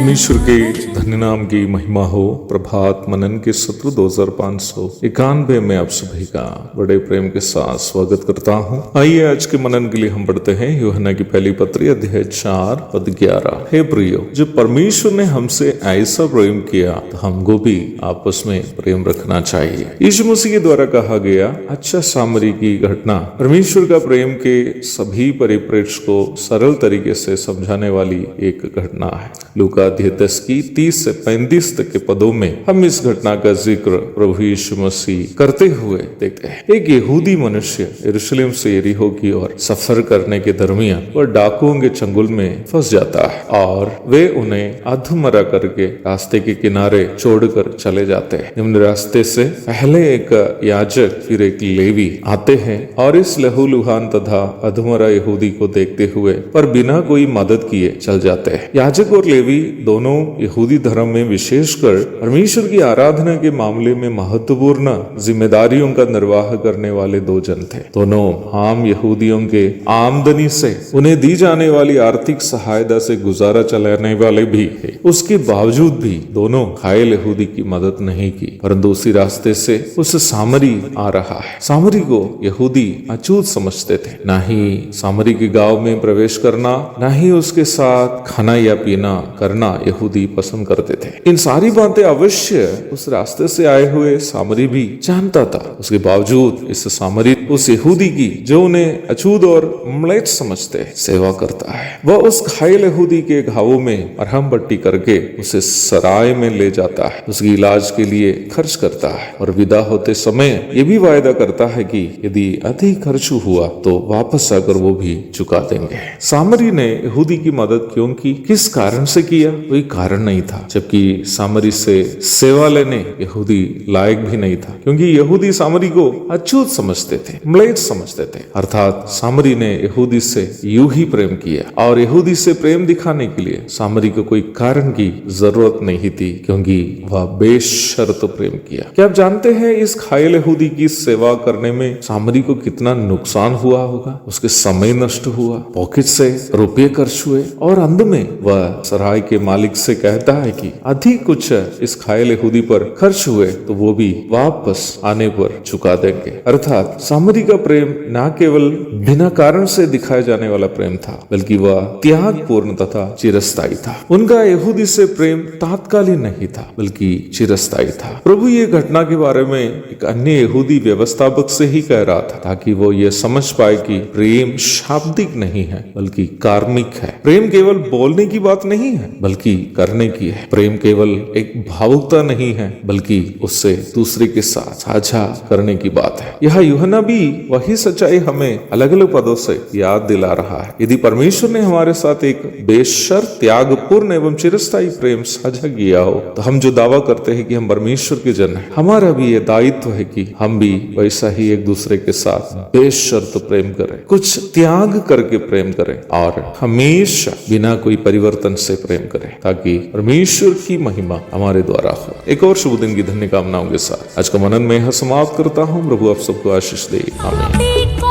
परमेश्वर के धन्य नाम की महिमा हो। प्रभात मनन के सत्र 2591 में आप सभी का बड़े प्रेम के साथ स्वागत करता हूँ। आइए आज के मनन के लिए हम पढ़ते हैं यूहन्ना की पहली पत्री अध्याय 4 पद 11। हे प्रियो, जब परमेश्वर ने हमसे ऐसा प्रेम किया तो हमको भी आपस में प्रेम रखना चाहिए। यीशु मसीह के द्वारा कहा गया अच्छा सामरी की घटना परमेश्वर का प्रेम के सभी परिप्रेक्ष्य को सरल तरीके से समझाने वाली एक घटना है। लूका अध्याय 10 की 30 से 35 तक के पदों में हम इस घटना का जिक्र प्रभु यीशु मसीह करते हुए देखते हैं। एक यहूदी मनुष्य यरूशलेम से यरीहो की ओर सफर करने के दरमियान वह डाकुओं के चंगुल में फंस जाता है और वे उन्हें अधमरा करके रास्ते के किनारे छोड़कर चले जाते हैं। निम्न रास्ते से पहले एक याजक फिर एक लेवी आते हैं और इस लहूलुहान तथा अधमरा यहूदी को देखते हुए पर बिना कोई मदद किए चल जाते हैं। याजक और लेवी दोनों यहूदी धर्म में विशेषकर परमेश्वर की आराधना के मामले में महत्वपूर्ण जिम्मेदारियों का निर्वाह करने वाले दो जन थे। दोनों आम यहूदियों के आमदनी से उन्हें दी जाने वाली आर्थिक सहायता से गुजारा चलाने वाले भी थे। उसके बावजूद भी दोनों घायल यहूदी की मदद नहीं की, परंतु उसी रास्ते से उस सामरी आ रहा है। सामरी को यहूदी अछूत समझते थे। ना ही सामरी के गांव में प्रवेश करना, ना ही उसके साथ खाना या पीना करना यहूदी पसंद करते थे। इन सारी बातें अवश्य उस रास्ते से आए हुए सामरी भी जानता था। उसके बावजूद इस सामरी उस यहूदी की जो उन्हें अछूत और म्लेच्छ समझते सेवा करता है। वह उस घायल यहूदी के घावों में मरहम पट्टी करके उसे सराय में ले जाता है, उसकी इलाज के लिए खर्च करता है और विदा होते समय ये भी वायदा करता है कि यदि अधिक खर्च हुआ तो वापस आकर वो भी चुका देंगे। सामरी ने यहूदी की मदद क्यों की, किस कारण से किया? कोई कारण नहीं था। जबकि सामरी से सेवा लेने यहूदी लायक भी नहीं था, क्योंकि यहूदी सामरी को अछूत समझते थे, म्लेच्छ समझते थे। अर्थात सामरी ने यहूदी से यूं ही प्रेम किया और यहूदी से प्रेम दिखाने के लिए सामरी को कोई कारण की जरूरत नहीं थी, क्योंकि वह बेशर्त प्रेम किया। क्या आप जानते हैं इस घायल यहूदी की सेवा करने में सामरी को कितना नुकसान हुआ होगा? उसके समय नष्ट हुआ, पॉकेट से रुपये खर्च हुए और अंत में वह सराय के मालिक से कहता है कि अधिक कुछ इस घायल यहूदी पर खर्च हुए तो वो भी वापस आने पर चुका देंगे। अर्थात सामरी का प्रेम न केवल बिना कारण से दिखाए जाने वाला प्रेम था, बल्कि वह त्यागपूर्ण तथा चिरस्थायी था। उनका यहूदी से प्रेम तात्कालिक नहीं था, बल्कि चिरस्थायी था। प्रभु ये घटना के बारे में एक अन्य यहूदी व्यवस्थापक से ही कह रहा था, ताकि वो ये समझ पाए कि प्रेम शाब्दिक नहीं है बल्कि कार्मिक है। प्रेम केवल बोलने की बात नहीं है बल्कि करने की है। प्रेम केवल एक भावुकता नहीं है बल्कि उससे दूसरे के साथ साझा करने की बात है। यह यूहन्ना भी वही सच्चाई हमें अलग अलग पदों से याद दिला रहा है। यदि परमेश्वर ने हमारे साथ एक बेशर्त त्यागपूर्ण एवं चिरस्थायी प्रेम साझा किया हो, तो हम जो दावा करते हैं कि हम परमेश्वर के जन हैं, हमारा भी यह दायित्व है कि हम भी वैसा ही एक दूसरे के साथ बेशर्त प्रेम करें, कुछ त्याग करके प्रेम करें और हमेशा बिना कोई परिवर्तन से प्रेम करें, ताकि परमेश्वर की महिमा हमारे द्वारा हो। एक और शुभ दिन की धन्य कामनाओं के साथ आज का मनन में समाप्त करता हूँ। प्रभु आप सबको आशीष दे। आमीन।